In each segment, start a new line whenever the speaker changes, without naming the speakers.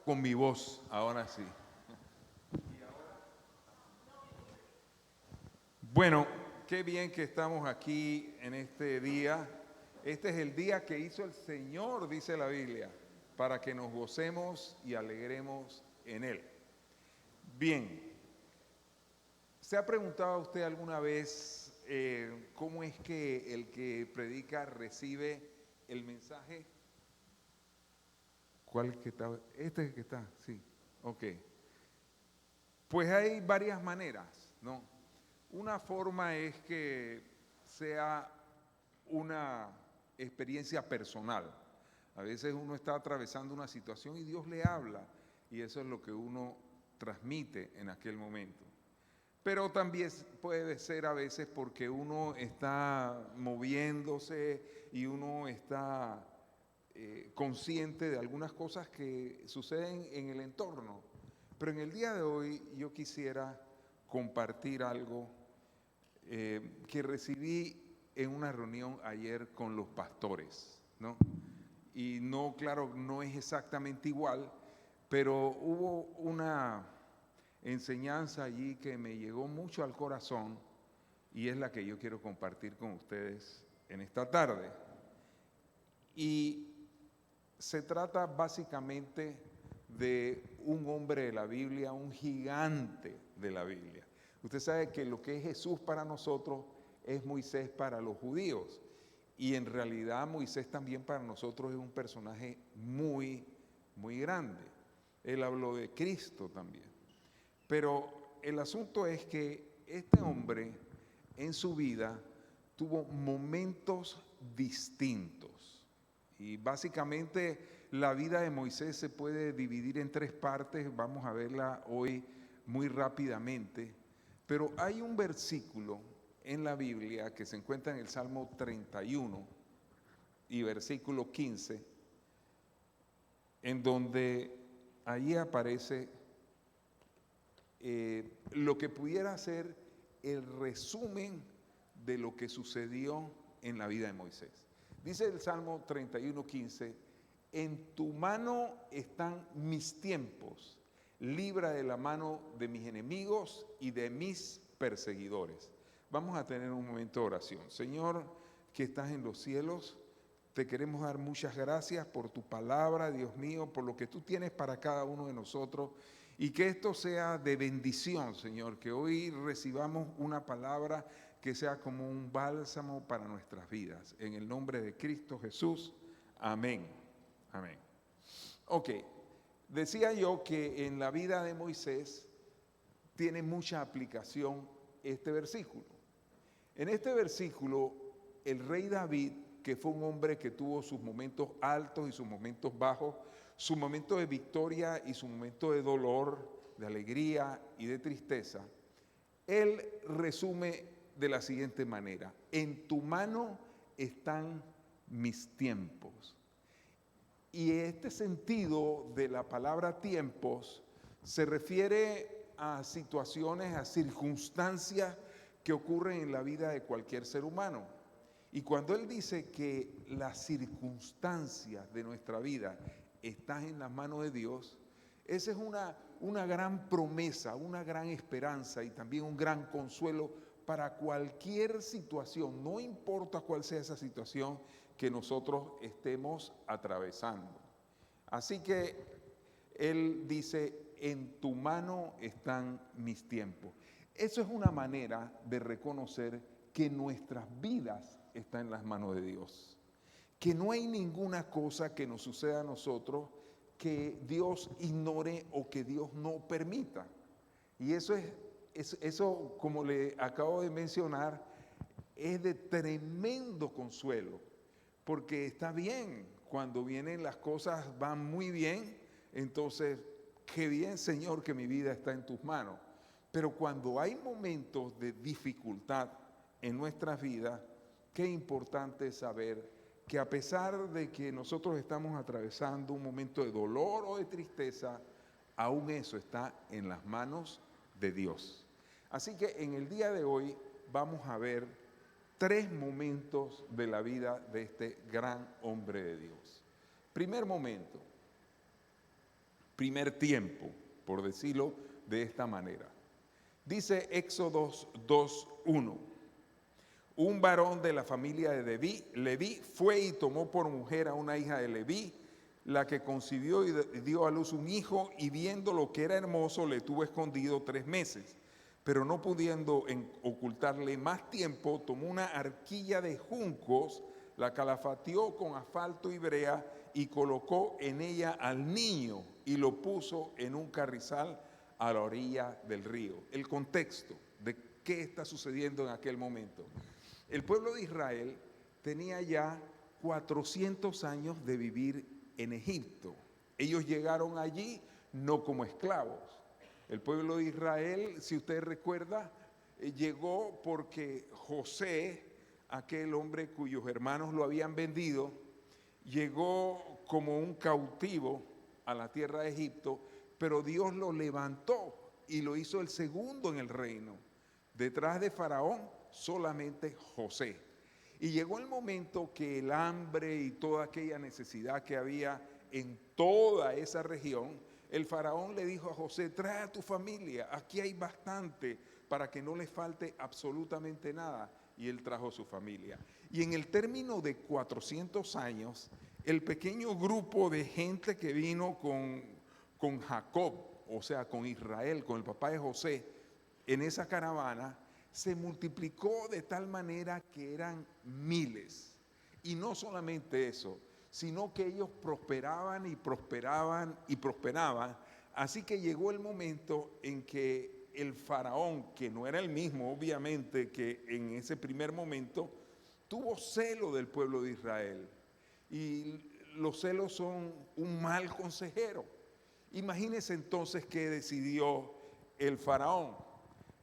con mi voz, ahora sí. Bueno, qué bien que estamos aquí en este día. Este es el día que hizo el Señor, dice la Biblia, para que nos gocemos y alegremos en Él. Bien, ¿se ha preguntado usted alguna vez cómo es que el que predica recibe el mensaje? ¿Cuál que está? Este es el que está, sí. Ok. Pues hay varias maneras, ¿no? Una forma es que sea una experiencia personal. A veces uno está atravesando una situación y Dios le habla y eso es lo que uno transmite en aquel momento. Pero también puede ser a veces porque uno está moviéndose y uno está consciente de algunas cosas que suceden en el entorno. Pero en el día de hoy yo quisiera compartir algo que recibí en una reunión ayer con los pastores, ¿no? Y no, claro, no es exactamente igual, pero hubo una enseñanza allí que me llegó mucho al corazón y es la que yo quiero compartir con ustedes en esta tarde. Y se trata básicamente de un hombre de la Biblia, un gigante de la Biblia. Usted sabe que lo que es Jesús para nosotros es Moisés para los judíos. Y en realidad Moisés también para nosotros es un personaje muy, muy grande. Él habló de Cristo también. Pero el asunto es que este hombre en su vida tuvo momentos distintos. Y básicamente la vida de Moisés se puede dividir en tres partes, vamos a verla hoy muy rápidamente, pero hay un versículo en la Biblia que se encuentra en el Salmo 31 y versículo 15, en donde allí aparece lo que pudiera ser el resumen de lo que sucedió en la vida de Moisés. Dice el Salmo 31:15, en tu mano están mis tiempos, libra de la mano de mis enemigos y de mis perseguidores. Vamos a tener un momento de oración. Señor, que estás en los cielos, te queremos dar muchas gracias por tu palabra, Dios mío, por lo que tú tienes para cada uno de nosotros. Y que esto sea de bendición, Señor, que hoy recibamos una palabra que sea como un bálsamo para nuestras vidas. En el nombre de Cristo Jesús, amén. Amén. Ok, decía yo que en la vida de Moisés tiene mucha aplicación este versículo. En este versículo, el rey David, que fue un hombre que tuvo sus momentos altos y sus momentos bajos, su momento de victoria y su momento de dolor, de alegría y de tristeza, él resume de la siguiente manera: en tu mano están mis tiempos. Y este sentido de la palabra tiempos se refiere a situaciones, a circunstancias que ocurren en la vida de cualquier ser humano. Y cuando él dice que las circunstancias de nuestra vida están en las manos de Dios, esa es una gran promesa, una gran esperanza y también un gran consuelo para cualquier situación, no importa cuál sea esa situación que nosotros estemos atravesando. Así que él dice, en tu mano están mis tiempos. Eso es una manera de reconocer que nuestras vidas están en las manos de Dios. Que no hay ninguna cosa que nos suceda a nosotros que Dios ignore o que Dios no permita. Y eso, como le acabo de mencionar, es de tremendo consuelo, porque está bien, cuando vienen las cosas van muy bien, entonces, qué bien, Señor, que mi vida está en tus manos. Pero cuando hay momentos de dificultad en nuestras vidas, qué importante es saber que a pesar de que nosotros estamos atravesando un momento de dolor o de tristeza, aún eso está en las manos de Dios. Así que en el día de hoy vamos a ver tres momentos de la vida de este gran hombre de Dios. Primer momento, primer tiempo, por decirlo de esta manera. Dice Éxodo 2:1. Un varón de la familia de Leví fue y tomó por mujer a una hija de Leví, la que concibió y dio a luz un hijo, y viendo lo que era hermoso, le tuvo escondido 3 meses. Pero no pudiendo ocultarle más tiempo, tomó una arquilla de juncos, la calafateó con asfalto y brea, y colocó en ella al niño, y lo puso en un carrizal a la orilla del río. El contexto de qué está sucediendo en aquel momento. El pueblo de Israel tenía ya 400 años de vivir en Egipto. Ellos llegaron allí no como esclavos. El pueblo de Israel, si usted recuerda, llegó porque José, aquel hombre cuyos hermanos lo habían vendido, llegó como un cautivo a la tierra de Egipto, pero Dios lo levantó y lo hizo el segundo en el reino. Detrás de Faraón, solamente José. Y llegó el momento que el hambre y toda aquella necesidad que había en toda esa región, el faraón le dijo a José: trae a tu familia, aquí hay bastante para que no le falte absolutamente nada. Y él trajo su familia. Y en el término de 400 años, el pequeño grupo de gente que vino con Jacob, o sea, con Israel, con el papá de José, en esa caravana, se multiplicó de tal manera que eran miles. Y no solamente eso, sino que ellos prosperaban y prosperaban y prosperaban. Así que llegó el momento en que el faraón, que no era el mismo obviamente que en ese primer momento, tuvo celo del pueblo de Israel. Y los celos son un mal consejero. Imagínense entonces qué decidió el faraón.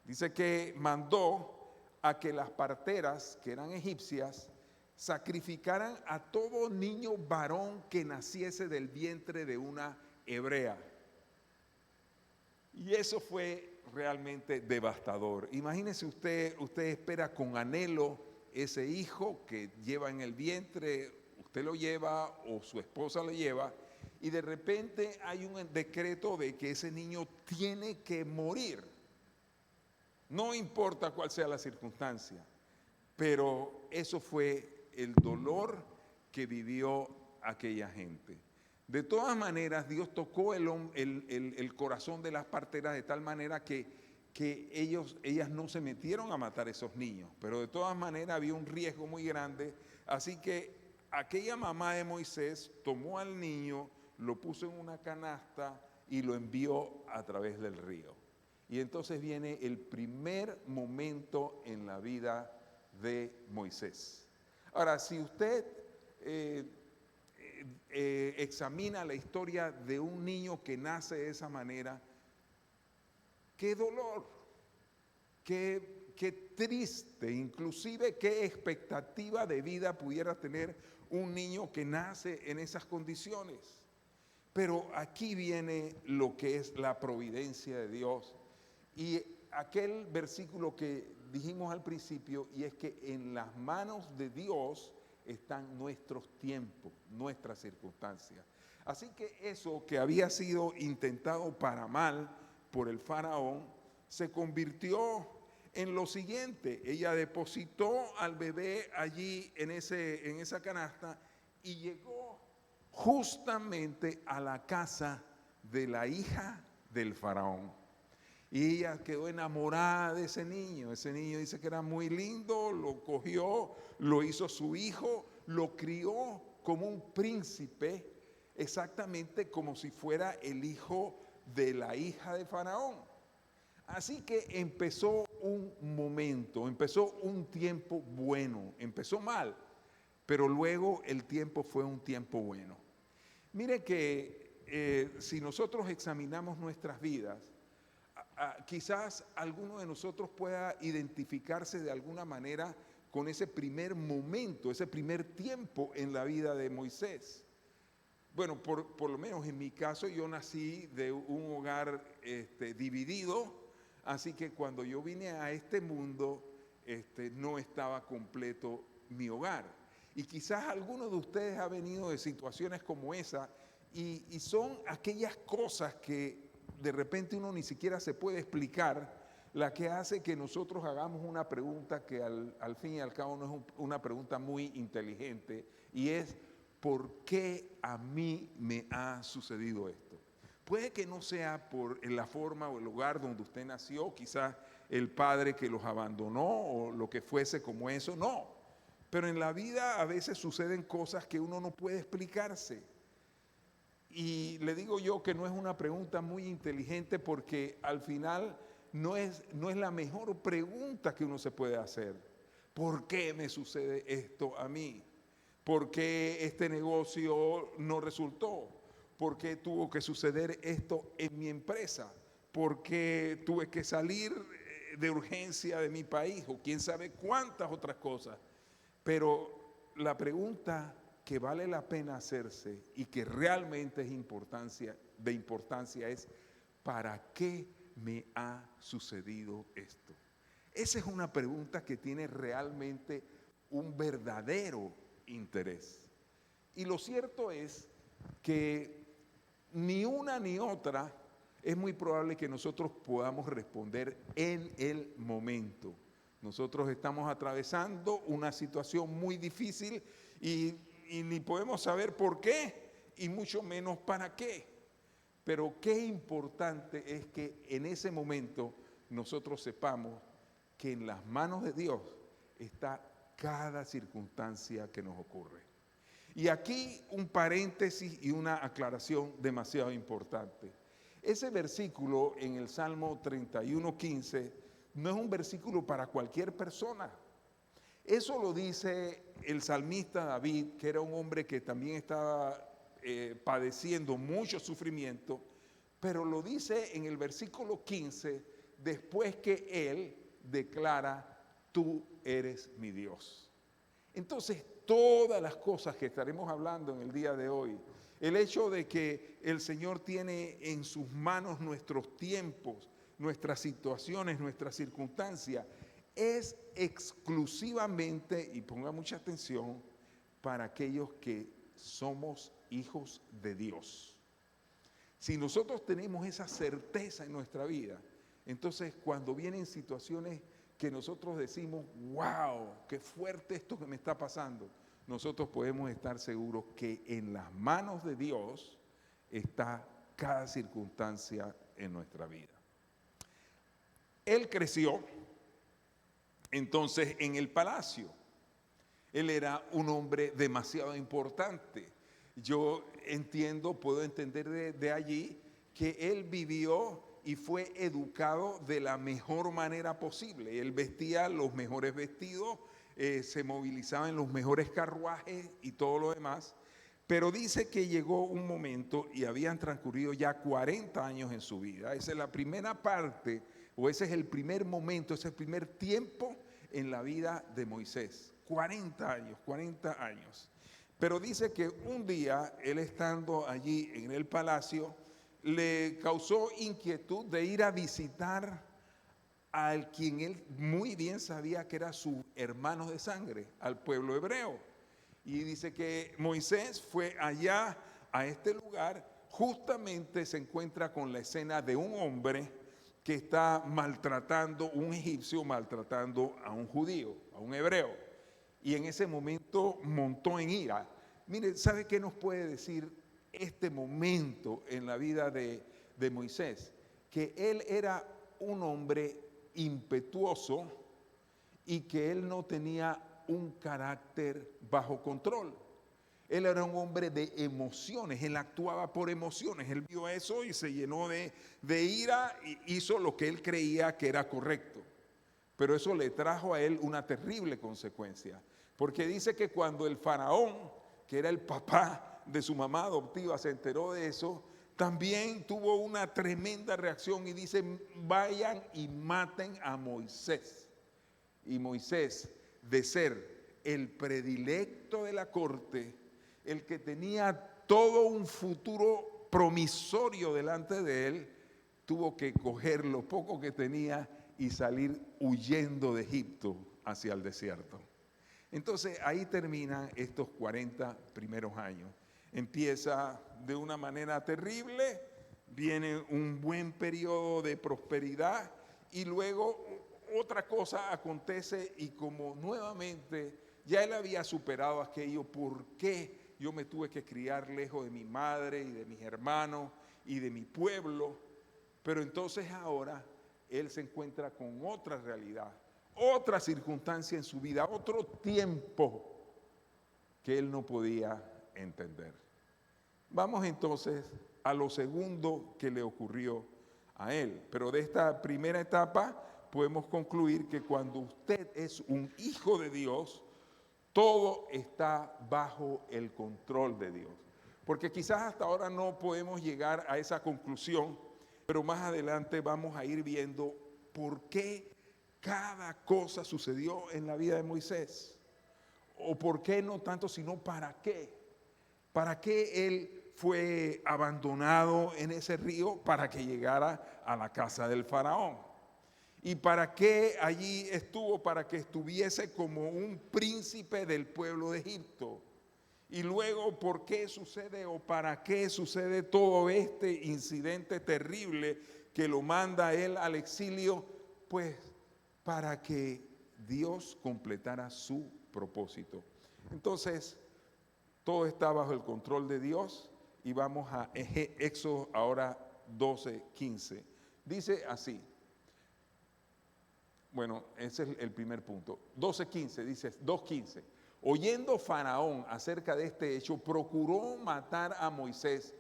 Dice que mandó a que las parteras, que eran egipcias, sacrificaran a todo niño varón que naciese del vientre de una hebrea. Y eso fue realmente devastador. Imagínese usted espera con anhelo ese hijo que lleva en el vientre, usted lo lleva o su esposa lo lleva, y de repente hay un decreto de que ese niño tiene que morir. No importa cuál sea la circunstancia, pero eso fue el dolor que vivió aquella gente. De todas maneras, Dios tocó el corazón de las parteras de tal manera que ellas no se metieron a matar a esos niños, pero de todas maneras había un riesgo muy grande. Así que aquella mamá de Moisés tomó al niño, lo puso en una canasta y lo envió a través del río. Y entonces viene el primer momento en la vida de Moisés. Ahora, si usted examina la historia de un niño que nace de esa manera, qué dolor, qué triste, inclusive qué expectativa de vida pudiera tener un niño que nace en esas condiciones. Pero aquí viene lo que es la providencia de Dios. Y aquel versículo que dijimos al principio, y es que en las manos de Dios están nuestros tiempos, nuestras circunstancias. Así que eso que había sido intentado para mal por el faraón, se convirtió en lo siguiente. Ella depositó al bebé allí en esa canasta y llegó justamente a la casa de la hija del faraón. Y ella quedó enamorada de ese niño. Ese niño dice que era muy lindo, lo cogió, lo hizo su hijo, lo crió como un príncipe, exactamente como si fuera el hijo de la hija de Faraón. Así que empezó un momento, empezó un tiempo bueno, empezó mal, pero luego el tiempo fue un tiempo bueno. Mire que si nosotros examinamos nuestras vidas, quizás alguno de nosotros pueda identificarse de alguna manera con ese primer momento, ese primer tiempo en la vida de Moisés. Bueno, por lo menos en mi caso, yo nací de un hogar dividido, así que cuando yo vine a este mundo, no estaba completo mi hogar. Y quizás alguno de ustedes ha venido de situaciones como esa, Y son aquellas cosas que de repente uno ni siquiera se puede explicar, la que hace que nosotros hagamos una pregunta que al fin y al cabo no es una pregunta muy inteligente, y es: ¿por qué a mí me ha sucedido esto? Puede que no sea por la forma o el lugar donde usted nació, quizás el padre que los abandonó o lo que fuese como eso, no. Pero en la vida a veces suceden cosas que uno no puede explicarse. Y le digo yo que no es una pregunta muy inteligente, porque al final no es la mejor pregunta que uno se puede hacer. ¿Por qué me sucede esto a mí? ¿Por qué este negocio no resultó? ¿Por qué tuvo que suceder esto en mi empresa? ¿Por qué tuve que salir de urgencia de mi país? O quién sabe cuántas otras cosas. Pero la pregunta que vale la pena hacerse y que realmente es de importancia es: ¿para qué me ha sucedido esto? Esa es una pregunta que tiene realmente un verdadero interés. Y lo cierto es que ni una ni otra es muy probable que nosotros podamos responder en el momento. Nosotros estamos atravesando una situación muy difícil y ni podemos saber por qué, y mucho menos para qué. Pero qué importante es que en ese momento nosotros sepamos que en las manos de Dios está cada circunstancia que nos ocurre. Y aquí un paréntesis y una aclaración demasiado importante. Ese versículo en el Salmo 31:15 no es un versículo para cualquier persona. Eso lo dice el salmista David, que era un hombre que también estaba padeciendo mucho sufrimiento, pero lo dice en el versículo 15 después que él declara: tú eres mi Dios. Entonces, todas las cosas que estaremos hablando en el día de hoy, el hecho de que el Señor tiene en sus manos nuestros tiempos, nuestras situaciones, nuestras circunstancias, es exclusivamente, y ponga mucha atención, para aquellos que somos hijos de Dios. Si nosotros tenemos esa certeza en nuestra vida, entonces cuando vienen situaciones que nosotros decimos: wow, qué fuerte esto que me está pasando, nosotros podemos estar seguros que en las manos de Dios está cada circunstancia en nuestra vida. Él creció entonces en el palacio. Él era un hombre demasiado importante. Yo puedo entender de allí que él vivió y fue educado de la mejor manera posible. Él vestía los mejores vestidos, se movilizaba en los mejores carruajes y todo lo demás. Pero dice que llegó un momento y habían transcurrido ya 40 años en su vida. Esa es la primera parte, o ese es el primer momento, ese es el primer tiempo en la vida de Moisés. 40 años. Pero dice que un día, él estando allí en el palacio, le causó inquietud de ir a visitar al quien él muy bien sabía que era su hermano de sangre, al pueblo hebreo. Y dice que Moisés fue allá a este lugar, justamente se encuentra con la escena de un hombre que está un egipcio maltratando a un judío, a un hebreo. Y en ese momento montó en ira. Mire, ¿sabe qué nos puede decir este momento en la vida de Moisés? Que él era un hombre impetuoso y que él no tenía un carácter bajo control. Él era un hombre de emociones, él actuaba por emociones. Él vio eso y se llenó de ira y hizo lo que él creía que era correcto. Pero eso le trajo a él una terrible consecuencia. Porque dice que cuando el faraón, que era el papá de su mamá adoptiva, se enteró de eso, también tuvo una tremenda reacción y dice: vayan y maten a Moisés. Y Moisés, de ser el predilecto de la corte, el que tenía todo un futuro promisorio delante de él, tuvo que coger lo poco que tenía y salir huyendo de Egipto hacia el desierto. Entonces ahí terminan estos 40 primeros años. empieza de una manera terrible, viene un buen periodo de prosperidad y luego otra cosa acontece y como nuevamente ya él había superado aquello, ¿por qué yo me tuve que criar lejos de mi madre y de mis hermanos y de mi pueblo? Pero entonces ahora él se encuentra con otra realidad, otra circunstancia en su vida, otro tiempo que él no podía entender. Vamos entonces a lo segundo que le ocurrió a él. Pero de esta primera etapa podemos concluir que cuando usted es un hijo de Dios, todo está bajo el control de Dios. Porque quizás hasta ahora no podemos llegar a esa conclusión, pero más adelante vamos a ir viendo por qué cada cosa sucedió en la vida de Moisés. O por qué no tanto, sino para qué. ¿Para qué él fue abandonado en ese río? Para que llegara a la casa del faraón. ¿Y para qué allí estuvo? Para que estuviese como un príncipe del pueblo de Egipto. Y luego, ¿por qué sucede o para qué sucede todo este incidente terrible que lo manda él al exilio? Pues para que Dios completara su propósito. Entonces, todo está bajo el control de Dios y vamos a Éxodo ahora 12:15. Dice así. Bueno, ese es el primer punto. 12:15, dice 2:15. Oyendo Faraón acerca de este hecho, procuró matar a Moisés.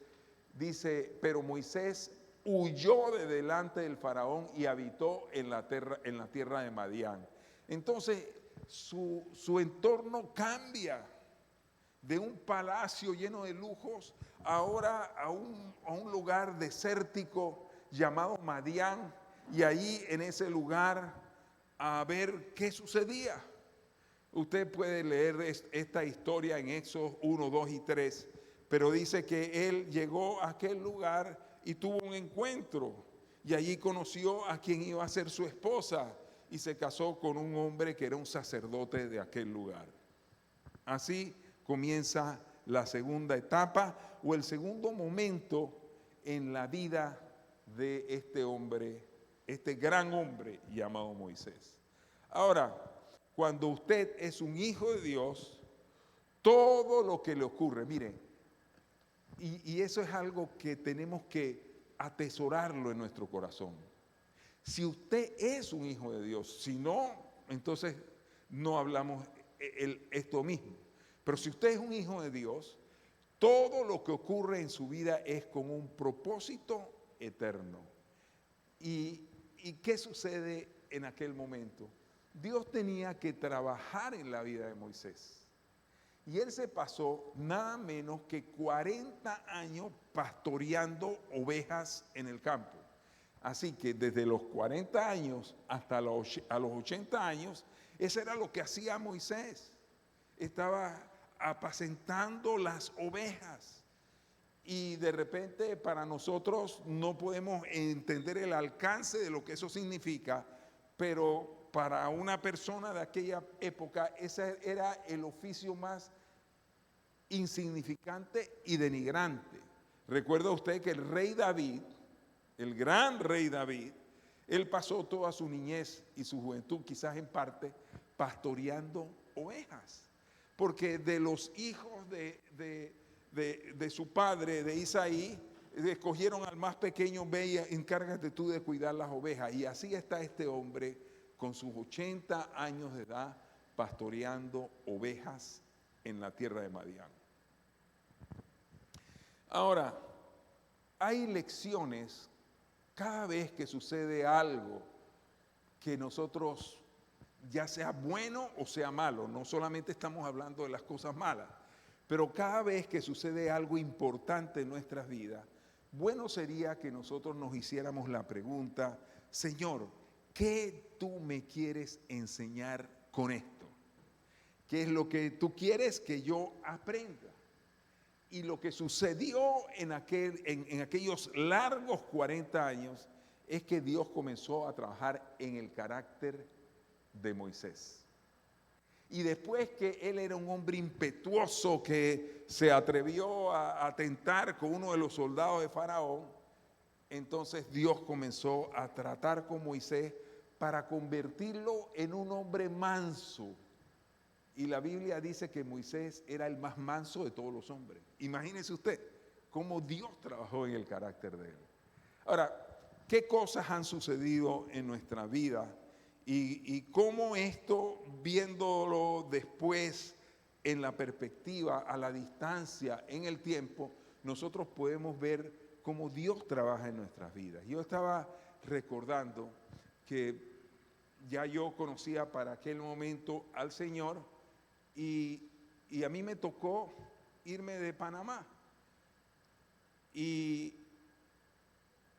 Dice, pero Moisés huyó de delante del Faraón y habitó en la tierra de Madián. Entonces, su entorno cambia de un palacio lleno de lujos ahora a un lugar desértico llamado Madián, y ahí en ese lugar a ver qué sucedía. Usted puede leer esta historia en Éxodo 1, 2 y 3, pero dice que él llegó a aquel lugar y tuvo un encuentro y allí conoció a quien iba a ser su esposa y se casó con un hombre que era un sacerdote de aquel lugar. Así comienza la segunda etapa o el segundo momento en la vida de este hombre, este gran hombre llamado Moisés. Ahora, cuando usted es un hijo de Dios, todo lo que le ocurre, mire, y eso es algo que tenemos que atesorarlo en nuestro corazón. Si usted es un hijo de Dios, si no, entonces no hablamos esto mismo. Pero si usted es un hijo de Dios, todo lo que ocurre en su vida es con un propósito eterno. ¿Y qué sucede en aquel momento? Dios tenía que trabajar en la vida de Moisés. Y él se pasó nada menos que 40 años pastoreando ovejas en el campo. Así que desde los 40 años hasta a los 80 años, eso era lo que hacía Moisés. Estaba apacentando las ovejas. Y de repente para nosotros no podemos entender el alcance de lo que eso significa, pero para una persona de aquella época ese era el oficio más insignificante y denigrante. Recuerda usted que el rey David, el gran rey David, él pasó toda su niñez y su juventud, quizás en parte, pastoreando ovejas. Porque de los hijos de su padre, de Isaí, escogieron al más pequeño: ve y encárgate tú de cuidar las ovejas. Y así está este hombre con sus 80 años de edad pastoreando ovejas en la tierra de Madián. Ahora, hay lecciones cada vez que sucede algo que nosotros, ya sea bueno o sea malo, no solamente estamos hablando de las cosas malas, pero cada vez que sucede algo importante en nuestras vidas, bueno sería que nosotros nos hiciéramos la pregunta: Señor, ¿qué tú me quieres enseñar con esto? ¿Qué es lo que tú quieres que yo aprenda? Y lo que sucedió en aquellos largos 40 años es que Dios comenzó a trabajar en el carácter de Moisés. Y después que él era un hombre impetuoso que se atrevió a atentar con uno de los soldados de Faraón, entonces Dios comenzó a tratar con Moisés para convertirlo en un hombre manso. Y la Biblia dice que Moisés era el más manso de todos los hombres. Imagínese usted cómo Dios trabajó en el carácter de él. Ahora, ¿qué cosas han sucedido en nuestra vida? Y cómo esto, viéndolo después en la perspectiva, a la distancia, en el tiempo, nosotros podemos ver cómo Dios trabaja en nuestras vidas. Yo estaba recordando que ya yo conocía para aquel momento al Señor y a mí me tocó irme de Panamá. Y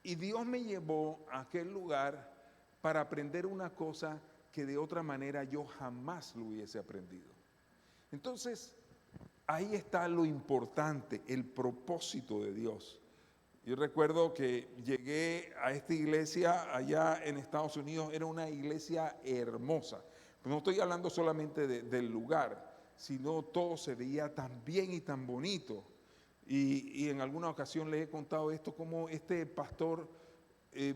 Dios me llevó a aquel lugar para aprender una cosa que de otra manera yo jamás lo hubiese aprendido. Entonces, ahí está lo importante, el propósito de Dios. Yo recuerdo que llegué a esta iglesia allá en Estados Unidos, era una iglesia hermosa. No estoy hablando solamente del lugar, sino todo se veía tan bien y tan bonito. Y en alguna ocasión les he contado esto, como este pastor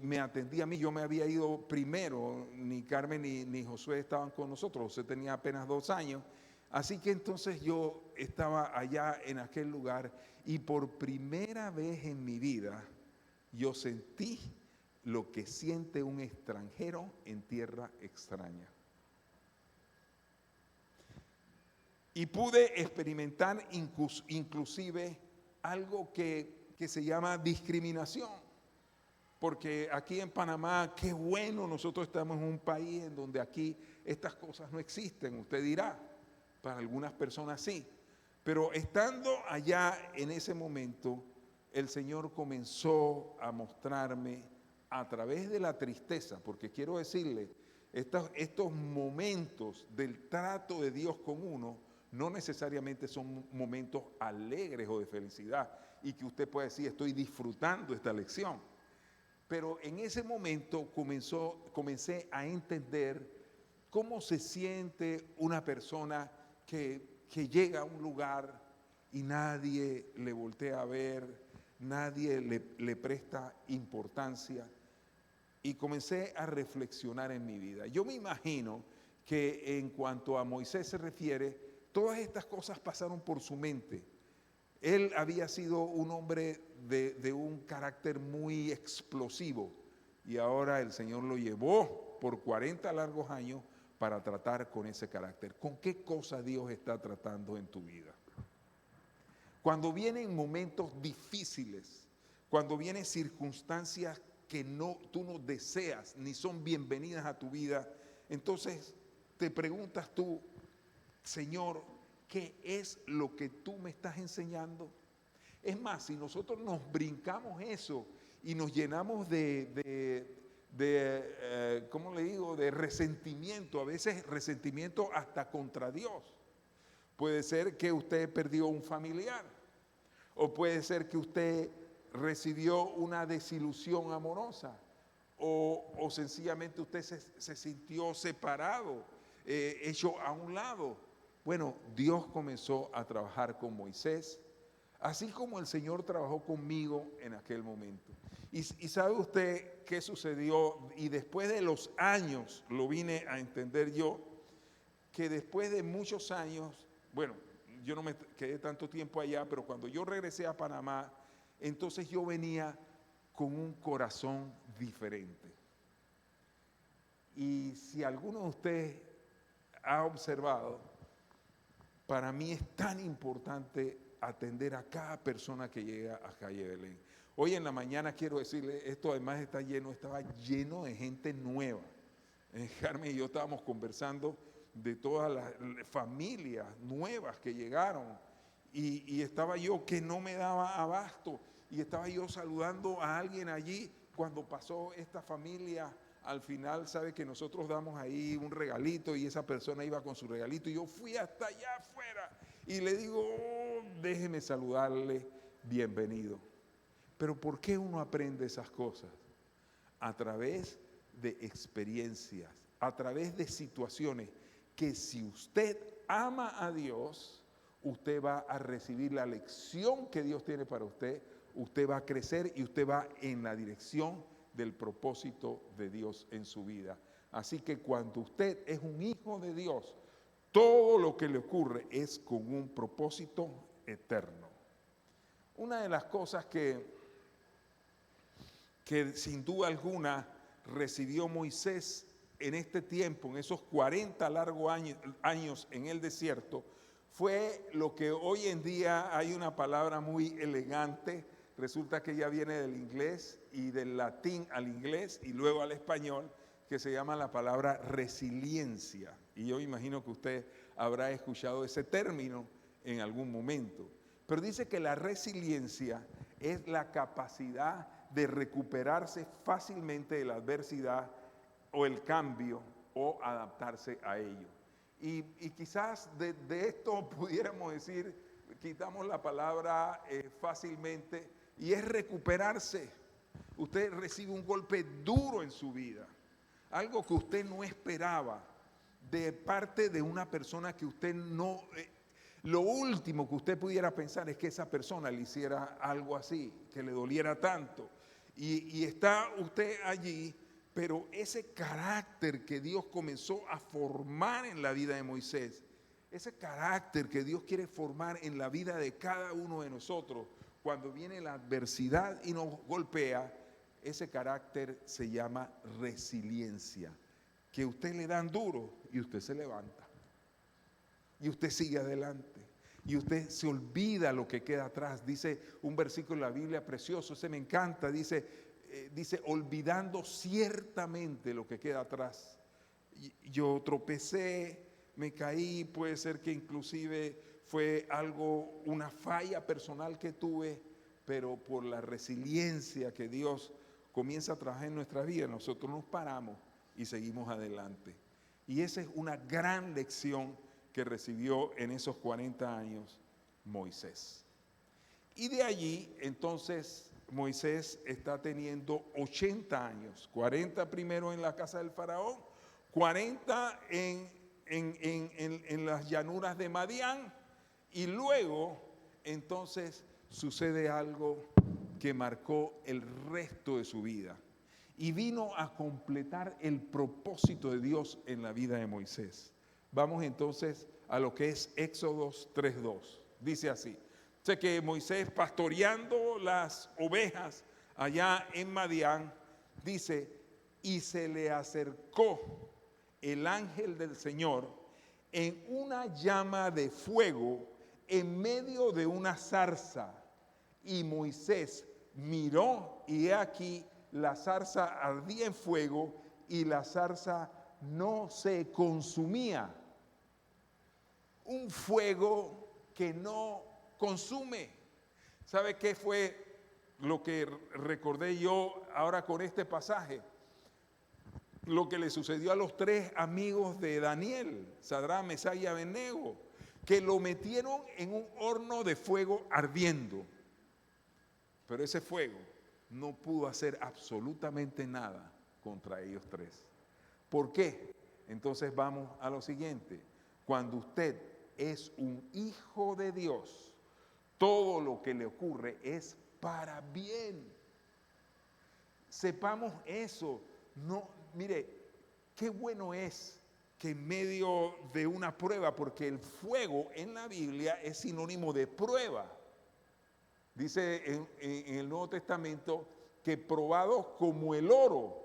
me atendía a mí. Yo me había ido primero, ni Carmen ni Josué estaban con nosotros, José tenía apenas 2 años. Así que entonces yo estaba allá en aquel lugar y por primera vez en mi vida yo sentí lo que siente un extranjero en tierra extraña. Y pude experimentar inclusive algo que se llama discriminación. Porque aquí en Panamá, qué bueno, nosotros estamos en un país en donde aquí estas cosas no existen, usted dirá, para algunas personas sí. Pero estando allá en ese momento, el Señor comenzó a mostrarme a través de la tristeza, porque quiero decirle, estos momentos del trato de Dios con uno, no necesariamente son momentos alegres o de felicidad, y que usted puede decir, estoy disfrutando esta lección. Pero en ese momento comencé a entender cómo se siente una persona que llega a un lugar y nadie le voltea a ver, nadie le presta importancia. Y comencé a reflexionar en mi vida. Yo me imagino que en cuanto a Moisés se refiere, todas estas cosas pasaron por su mente. Él había sido un hombre de un carácter muy explosivo y ahora el Señor lo llevó por 40 largos años para tratar con ese carácter. ¿Con qué cosa Dios está tratando en tu vida? Cuando vienen momentos difíciles, cuando vienen circunstancias que tú no deseas ni son bienvenidas a tu vida, entonces te preguntas tú, Señor, ¿qué es lo que tú me estás enseñando? Es más, si nosotros nos brincamos eso y nos llenamos ¿cómo le digo?, de resentimiento, a veces resentimiento hasta contra Dios. Puede ser que usted perdió un familiar, o puede ser que usted recibió una desilusión amorosa, o sencillamente usted se sintió separado, hecho a un lado. Bueno, Dios comenzó a trabajar con Moisés, así como el Señor trabajó conmigo en aquel momento. Y ¿sabe usted qué sucedió? Y después de los años lo vine a entender yo, que después de muchos años, bueno, yo no me quedé tanto tiempo allá, pero cuando yo regresé a Panamá, entonces yo venía con un corazón diferente. Y si alguno de ustedes ha observado, para mí es tan importante atender a cada persona que llega a Calle Belén. Hoy en la mañana quiero decirle, esto además estaba lleno de gente nueva. Carmen y yo estábamos conversando de todas las familias nuevas que llegaron y estaba yo que no me daba abasto y estaba yo saludando a alguien allí cuando pasó esta familia. Al final, sabe que nosotros damos ahí un regalito y esa persona iba con su regalito y yo fui hasta allá afuera y le digo, déjeme saludarle, bienvenido. Pero ¿por qué uno aprende esas cosas? A través de experiencias, a través de situaciones que si usted ama a Dios, usted va a recibir la lección que Dios tiene para usted, usted va a crecer y usted va en la dirección del propósito de Dios en su vida. Así que cuando usted es un hijo de Dios, todo lo que le ocurre es con un propósito eterno. Una de las cosas que sin duda alguna recibió Moisés en este tiempo, en esos 40 largos años en el desierto, fue lo que hoy en día hay una palabra muy elegante, resulta que ya viene del inglés y del latín al inglés y luego al español, que se llama la palabra resiliencia. Y yo imagino que usted habrá escuchado ese término en algún momento. Pero dice que la resiliencia es la capacidad de recuperarse fácilmente de la adversidad o el cambio o adaptarse a ello. Y quizás de esto pudiéramos decir, quitamos la palabra fácilmente, y es recuperarse. Usted recibe un golpe duro en su vida, algo que usted no esperaba de parte de una persona que usted no... lo último que usted pudiera pensar es que esa persona le hiciera algo así, que le doliera tanto. Y está usted allí, pero ese carácter que Dios comenzó a formar en la vida de Moisés, ese carácter que Dios quiere formar en la vida de cada uno de nosotros, cuando viene la adversidad y nos golpea, ese carácter se llama resiliencia, que usted le dan duro y usted se levanta. Y usted sigue adelante. Y usted se olvida lo que queda atrás. Dice un versículo de la Biblia precioso, ese me encanta, dice, olvidando ciertamente lo que queda atrás. Yo tropecé, me caí, puede ser que inclusive fue algo, una falla personal que tuve, pero por la resiliencia que Dios comienza a trabajar en nuestra vida, nosotros nos paramos y seguimos adelante. Y esa es una gran lección que recibió en esos 40 años Moisés. Y de allí, entonces, Moisés está teniendo 80 años, 40 primero en la casa del faraón, 40 en las llanuras de Madián, y luego, entonces, sucede algo que marcó el resto de su vida. Y vino a completar el propósito de Dios en la vida de Moisés. Vamos entonces a lo que es Éxodo 3:2. Dice así: sé que Moisés, pastoreando las ovejas allá en Madián, dice, y se le acercó el ángel del Señor en una llama de fuego en medio de una zarza. Y Moisés miró, y he aquí la zarza ardía en fuego y la zarza no se consumía. Un fuego que no consume. ¿Sabe qué fue lo que recordé yo ahora con este pasaje? Lo que le sucedió a los 3 amigos de Daniel, Sadrach, Mesach y Abednego, que lo metieron en un horno de fuego ardiendo. Pero ese fuego no pudo hacer absolutamente nada contra ellos 3. ¿Por qué? Entonces vamos a lo siguiente. Cuando usted es un hijo de Dios, todo lo que le ocurre es para bien. Sepamos eso. No, mire, qué bueno es que en medio de una prueba, porque el fuego en la Biblia es sinónimo de prueba. Dice en el Nuevo Testamento que probado como el oro.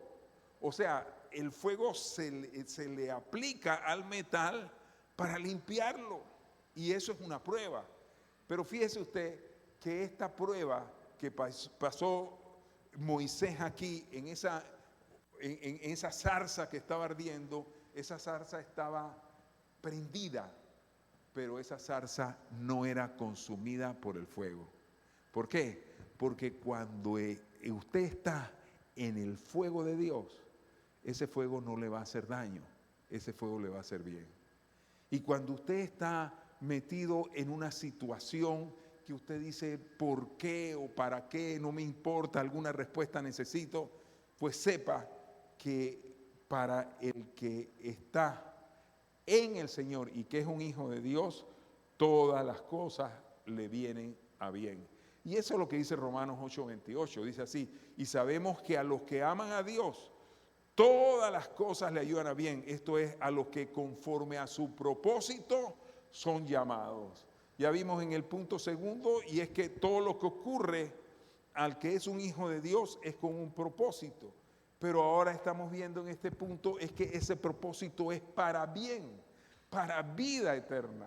O sea, el fuego se le aplica al metal para limpiarlo. Y eso es una prueba. Pero fíjese usted que esta prueba que pasó Moisés aquí en esa zarza que estaba ardiendo, esa zarza estaba prendida, pero esa zarza no era consumida por el fuego. ¿Por qué? Porque cuando usted está en el fuego de Dios, ese fuego no le va a hacer daño, ese fuego le va a hacer bien. Y cuando usted está metido en una situación que usted dice, ¿por qué o para qué? No me importa, alguna respuesta necesito, pues sepa que para el que está en el Señor y que es un hijo de Dios, todas las cosas le vienen a bien. Y eso es lo que dice Romanos 8:28, dice así, y sabemos que a los que aman a Dios, todas las cosas le ayudan a bien, esto es, a los que conforme a su propósito son llamados. Ya vimos en el punto segundo, y es que todo lo que ocurre al que es un hijo de Dios es con un propósito. Pero ahora estamos viendo en este punto es que ese propósito es para bien, para vida eterna.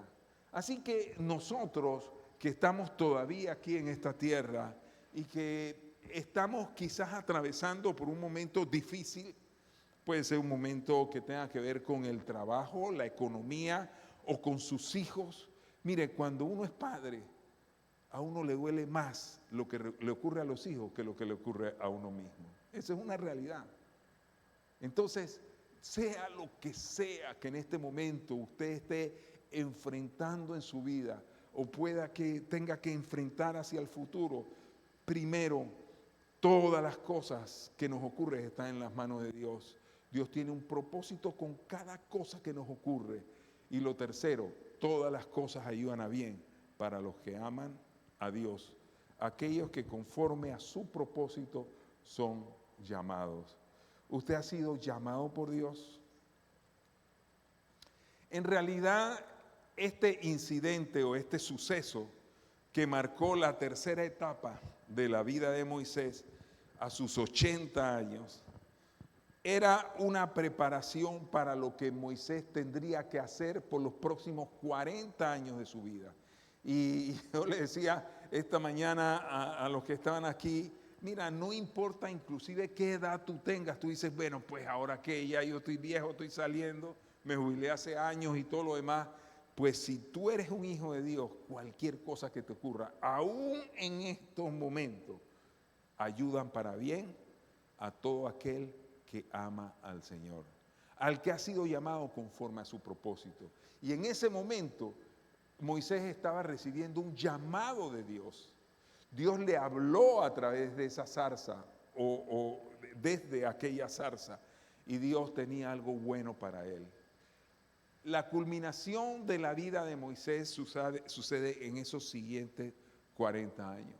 Así que nosotros que estamos todavía aquí en esta tierra y que estamos quizás atravesando por un momento difícil, puede ser un momento que tenga que ver con el trabajo, la economía o con sus hijos. Mire, cuando uno es padre, a uno le duele más lo que le ocurre a los hijos que lo que le ocurre a uno mismo. Esa es una realidad. Entonces, sea lo que sea que en este momento usted esté enfrentando en su vida o pueda que tenga que enfrentar hacia el futuro, primero, todas las cosas que nos ocurren están en las manos de Dios. Dios tiene un propósito con cada cosa que nos ocurre. Y lo tercero, todas las cosas ayudan a bien para los que aman a Dios, aquellos que conforme a su propósito son llamados. ¿Usted ha sido llamado por Dios? En realidad, este incidente o este suceso que marcó la tercera etapa de la vida de Moisés a sus 80 años, era una preparación para lo que Moisés tendría que hacer por los próximos 40 años de su vida. Y yo le decía esta mañana a los que estaban aquí, mira, no importa inclusive qué edad tú tengas, tú dices, bueno, pues ahora que ya yo estoy viejo, estoy saliendo, me jubilé hace años y todo lo demás, pues si tú eres un hijo de Dios, cualquier cosa que te ocurra, aún en estos momentos, ayudan para bien a todo aquel que ama al Señor, al que ha sido llamado conforme a su propósito. Y en ese momento, Moisés estaba recibiendo un llamado de Dios. Dios le habló a través de esa zarza o desde aquella zarza y Dios tenía algo bueno para él. La culminación de la vida de Moisés sucede en esos siguientes 40 años.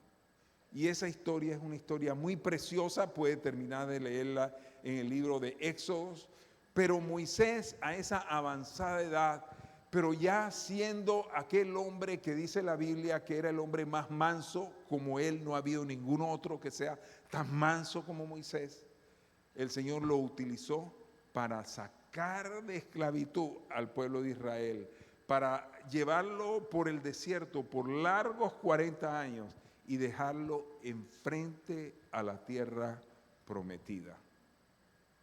Y esa historia es una historia muy preciosa, puede terminar de leerla en el libro de Éxodos, pero Moisés a esa avanzada edad, pero ya siendo aquel hombre que dice la Biblia que era el hombre más manso, como él no ha habido ningún otro que sea tan manso como Moisés, el Señor lo utilizó para sacar de esclavitud al pueblo de Israel, para llevarlo por el desierto por largos 40 años y dejarlo enfrente a la tierra prometida.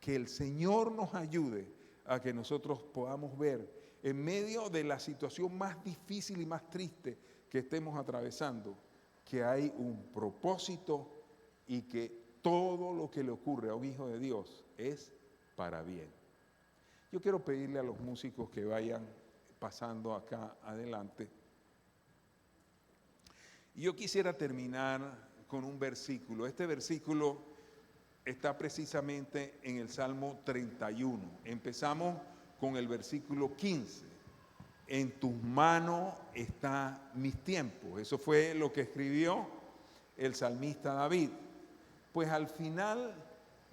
Que el Señor nos ayude a que nosotros podamos ver en medio de la situación más difícil y más triste que estemos atravesando, que hay un propósito y que todo lo que le ocurre a un hijo de Dios es para bien. Yo quiero pedirle a los músicos que vayan pasando acá adelante. Y yo quisiera terminar con un versículo. Este versículo está precisamente en el Salmo 31. Empezamos con el versículo 15. En tus manos están mis tiempos. Eso fue lo que escribió el salmista David. Pues al final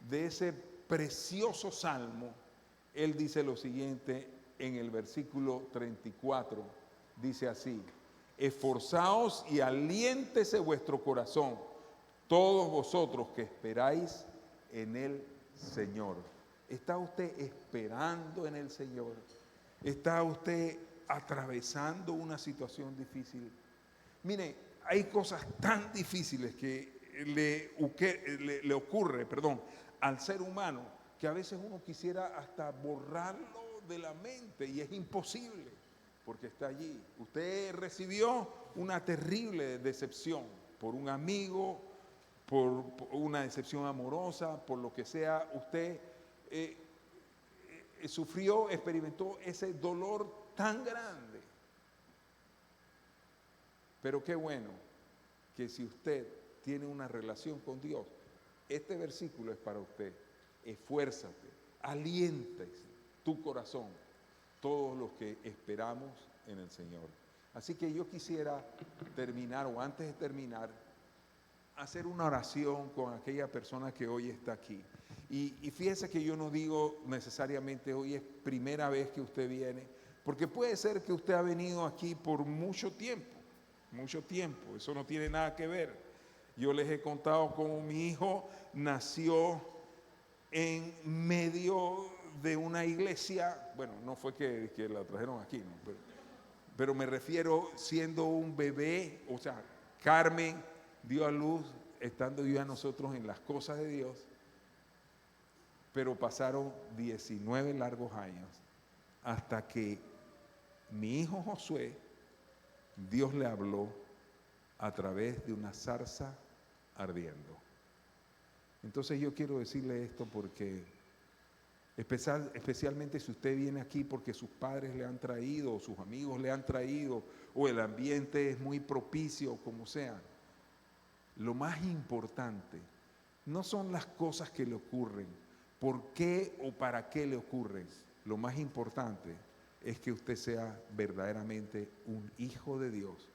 de ese precioso salmo, él dice lo siguiente en el versículo 34. Dice así: esforzaos y aliéntese vuestro corazón, todos vosotros que esperáis en el Señor. ¿Está usted esperando en el Señor? ¿Está usted atravesando una situación difícil? Mire, hay cosas tan difíciles que le ocurre, al ser humano, que a veces uno quisiera hasta borrarlo de la mente y es imposible, porque está allí. Usted recibió una terrible decepción por un amigo, por una decepción amorosa, por lo que sea, usted sufrió, experimentó ese dolor tan grande. Pero qué bueno que si usted tiene una relación con Dios, este versículo es para usted. Esfuérzate, aliéntese tu corazón, todos los que esperamos en el Señor. Así que yo quisiera terminar, o antes de terminar, hacer una oración con aquella persona que hoy está aquí. Y fíjese que yo no digo necesariamente hoy es primera vez que usted viene, porque puede ser que usted ha venido aquí por mucho tiempo, eso no tiene nada que ver. Yo les he contado cómo mi hijo nació en medio de una iglesia, bueno, no fue que la trajeron aquí, ¿no? Pero me refiero siendo un bebé, o sea, Carmen dio a luz estando ya nosotros en las cosas de Dios, pero pasaron 19 largos años hasta que mi hijo Josué, Dios le habló a través de una zarza ardiendo. Entonces yo quiero decirle esto porque especialmente si usted viene aquí porque sus padres le han traído, o sus amigos le han traído, o el ambiente es muy propicio, como sea, lo más importante no son las cosas que le ocurren, por qué o para qué le ocurren. Lo más importante es que usted sea verdaderamente un hijo de Dios,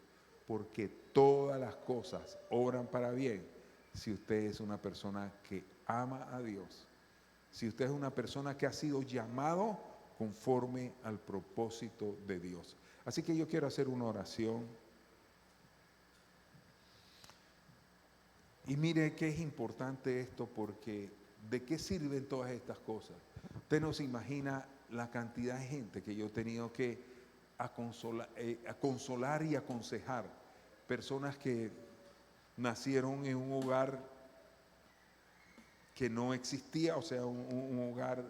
porque todas las cosas obran para bien si usted es una persona que ama a Dios, si usted es una persona que ha sido llamado conforme al propósito de Dios. Así que yo quiero hacer una oración. Y mire que es importante esto, porque ¿de qué sirven todas estas cosas? Usted no se imagina la cantidad de gente que yo he tenido que consolar y aconsejar. Personas que nacieron en un hogar que no existía, o sea, un hogar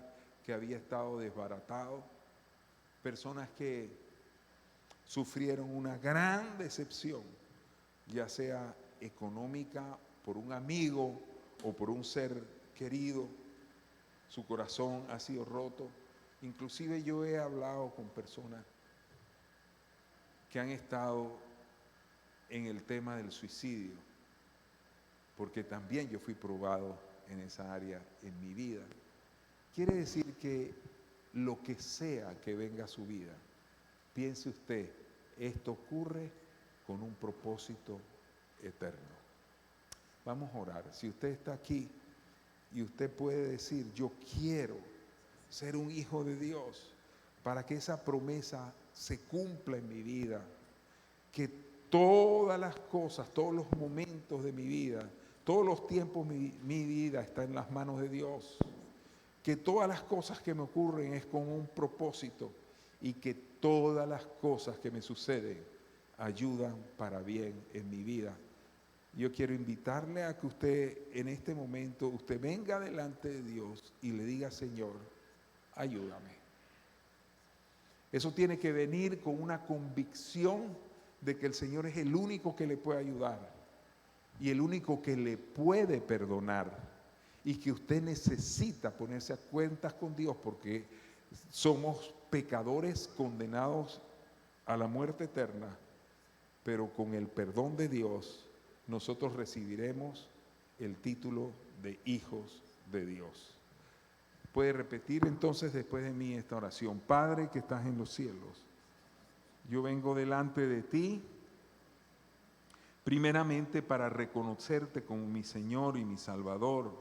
que había estado desbaratado. Personas que sufrieron una gran decepción, ya sea económica, por un amigo o por un ser querido. Su corazón ha sido roto. Inclusive yo he hablado con personas que han estado en el tema del suicidio, porque también yo fui probado en esa área en mi vida. Quiere decir que lo que sea que venga a su vida, piense usted, esto ocurre con un propósito eterno. Vamos a orar. Si usted está aquí y usted puede decir, yo quiero ser un hijo de Dios para que esa promesa se cumpla en mi vida, que todas las cosas, todos los momentos de mi vida, todos los tiempos de mi vida está en las manos de Dios, que todas las cosas que me ocurren es con un propósito y que todas las cosas que me suceden ayudan para bien en mi vida. Yo quiero invitarle a que usted en este momento, usted venga delante de Dios y le diga, Señor, ayúdame. Eso tiene que venir con una convicción de que el Señor es el único que le puede ayudar y el único que le puede perdonar, y que usted necesita ponerse a cuentas con Dios porque somos pecadores condenados a la muerte eterna, pero con el perdón de Dios nosotros recibiremos el título de hijos de Dios. Puede repetir entonces después de mí esta oración. Padre que estás en los cielos, yo vengo delante de ti primeramente para reconocerte como mi Señor y mi Salvador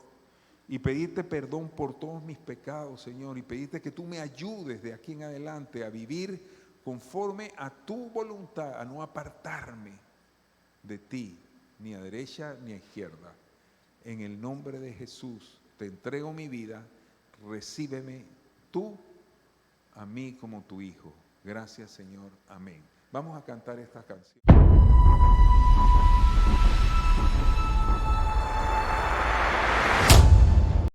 y pedirte perdón por todos mis pecados, Señor, y pedirte que tú me ayudes de aquí en adelante a vivir conforme a tu voluntad, a no apartarme de ti, ni a derecha ni a izquierda. En el nombre de Jesús te entrego mi vida, recíbeme tú a mí como tu hijo. Gracias, Señor. Amén. Vamos a cantar esta canción.